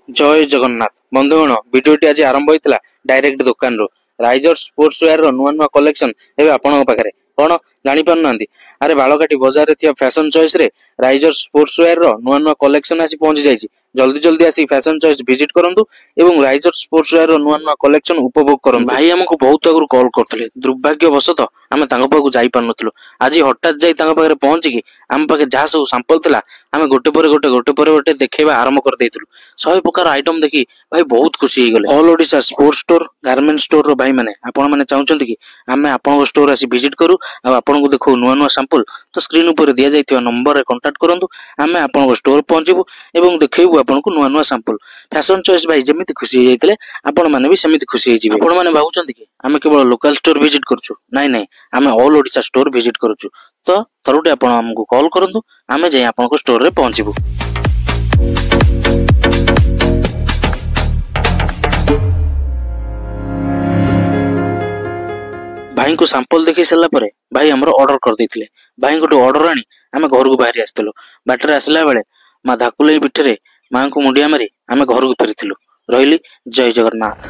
जय जगन्नाथ बंधुगण भिडियोटी आज आरंभ होता डायरेक्ट दुकान रू राइजर स्पोर्ट्स वेयर नुआ नुआ कलेक्शन एवं आपण पाखे कौन जापर ना अरे बालकाटी बजार में फैशन चॉइस रे राइजर स्पोर्ट्स वेयर नुआ नुआ कलेक्शन आसी पहुंची जाइए जल्दी जल्दी आसी फैशन चॉइस विजिट करूँ एवं राइजर स्पोर्ट्स वेयर नुआ नुआ कलेक्शन उपभोग करूँ। भाई आमको बहुत आगु कॉल करते दुर्भाग्यवशत आम पाखु जापर नुँ आज हठात जा पहुंचिकी आम पाखे जहाँ सब सांपल था आम गोटे पर गोटे देखा आरंभ कर देलु 100 प्रकार आइटम देखी भाई बहुत खुशी हो गले। All Odisha sports store garment store रो भाई माने आपण माने चाहउछंती कि आमे आपण स्टोर आसी विजिट करू आ आपण को देखो नुआ नुआ सैंपल तो स्क्रीन ऊपर दिया जाइथिबा नंबर रे कांटेक्ट करंतु आमे आपण स्टोर पहुंचबू एवं देखैबू आपण को नुआ नुआ सैंपल फैशन चॉइस भाई जेमिति खुशी हो जाइतले आपण माने भी सेमिति खुशी हो जिवे। आपण माने भाबुछंती कि आमे केवल लोकल स्टोर विजिट करछु नाही नाही आमे ऑल ओडिशा स्टोर विजिट करछु तो थरुटे आपण हमको कॉल करंतु आमे जाई आपण को स्टोर रे पहुंचबू। भाई को सैंपल देखी सारा पर भाई आमर ऑर्डर कर देथिले। भाई गोटे ऑर्डर आनी आमे घर को बाहरी आसथिलु बाटर आसला बेले माँ धाकुलई पिठरे माँ को मुंडिया मारी आमे घर को फेरिथिलु। रहिली जय जगन्नाथ।